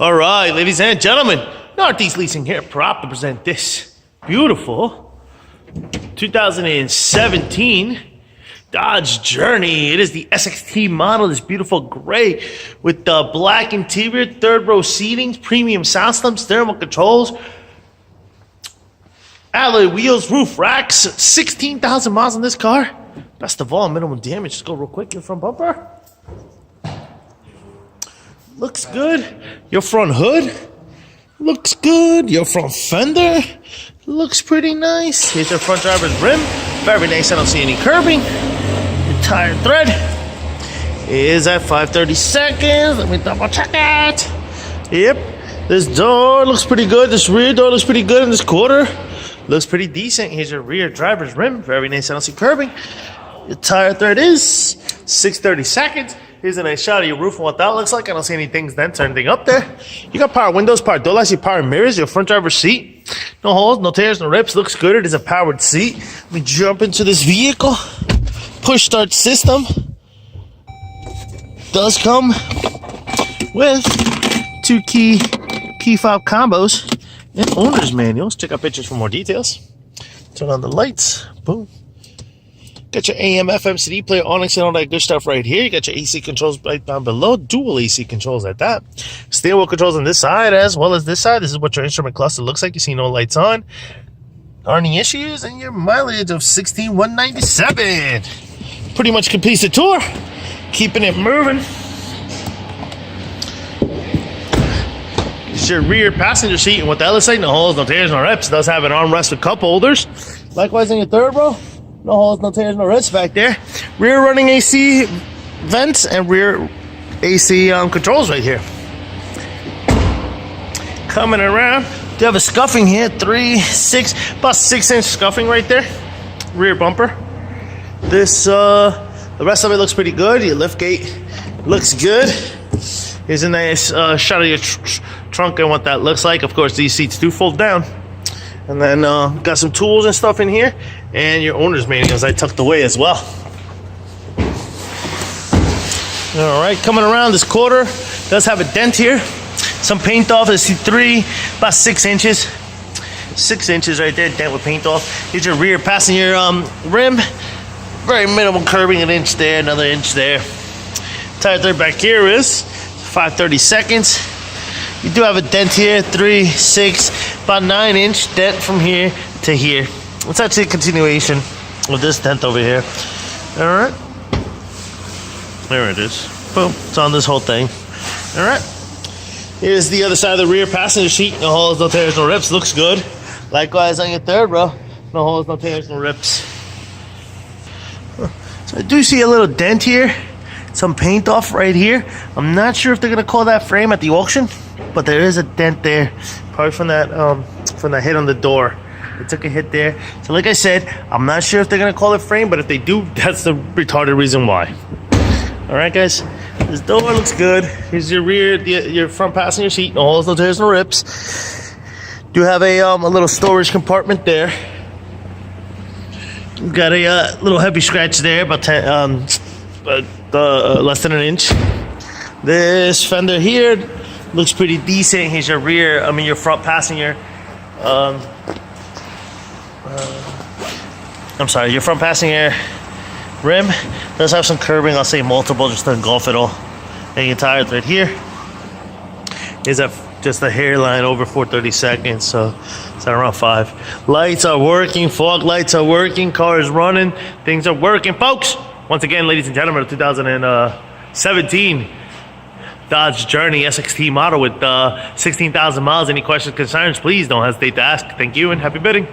All right, ladies and gentlemen, Northeast Leasing here, proud to present this beautiful 2017 Dodge Journey. It is the SXT model, this beautiful gray with the black interior, third row seating, premium sound systems, thermal controls, alloy wheels, roof racks, 16,000 miles on this car. Best of all, minimum damage. Just go real quick. Your front bumper looks good. Your front hood looks good. Your front fender looks pretty nice. Here's your front driver's rim. Very nice. I don't see any curbing. Your tire thread is at 530 seconds. Let me double check that. Yep. This door looks pretty good. This rear door looks pretty good in this quarter. Looks pretty decent. Here's your rear driver's rim. Very nice. I don't see curbing. Your tire thread is 630 seconds. Here's a nice shot of your roof and what that looks like. I don't see any things, dents, or anything up there. You got power windows, power door lights, your power mirrors, your front driver's seat. No holes, no tears, no rips. Looks good. It is a powered seat. Let me jump into this vehicle. Push start system. Does come with 2 key fob combos and owner's manuals. Check out pictures for more details. Turn on the lights. Boom. Got your AM, FM, CD player, Onyx, and all that good stuff right here. You got your AC controls right down below. Dual AC controls at that. Steering wheel controls on this side as well as this side. This is what your instrument cluster looks like. You see no lights on. Any issues? And your mileage of 16,197. Pretty much completes the tour. Keeping it moving. It's your rear passenger seat. And what that looks like, no holes, no tears, no rips. It does have an armrest with cup holders. Likewise in your third row. No holes, no tears, no rips back there. Rear running AC vents and rear AC controls right here. Coming around, do have a scuffing here, about 6-inch scuffing right there. Rear bumper. This, the rest of it looks pretty good. Your lift gate looks good. Here's a nice shot of your trunk and what that looks like. Of course, these seats do fold down. And then got some tools and stuff in here. And your owner's manuals I tucked away as well. All right, coming around this quarter, does have a dent here. Some paint off, I see 3, about 6 inches. 6 inches right there, dent with paint off. Here's your rear passenger rim. Very minimal curbing, 1 inch there, another inch there. Tire thread back here is 530 seconds. You do have a dent here, 3, 6, about 9-inch dent from here to here. It's actually a continuation of this dent over here. All right. There it is. Boom. It's on this whole thing. All right. Here's the other side of the rear passenger seat. No holes, no tears, no rips. Looks good. Likewise on your third row. No holes, no tears, no rips. So I do see a little dent here. Some paint off right here. I'm not sure if they're going to call that frame at the auction, but there is a dent there. Probably from that hit on the door. It took a hit there. So like I said, I'm not sure if they're going to call it frame, but if they do, that's the retarded reason why. All right, guys. This door looks good. Here's your rear, your front passenger seat. No holes, no tears, no rips. Do have a little storage compartment there. Got a little heavy scratch there, about 10, less than 1 inch. This fender here looks pretty decent. Here's your rear, your front passenger. Your front passenger rim does have some curbing. I'll say multiple, just to engulf it all. And your tire thread here is at just a hairline over 430 seconds, so it's at around 5. Lights are working, fog lights are working, car is running, things are working, folks. Once again, ladies and gentlemen, the 2017 Dodge Journey Sxt model with 16,000 miles. Any questions, concerns, please don't hesitate to ask. Thank you and happy bidding.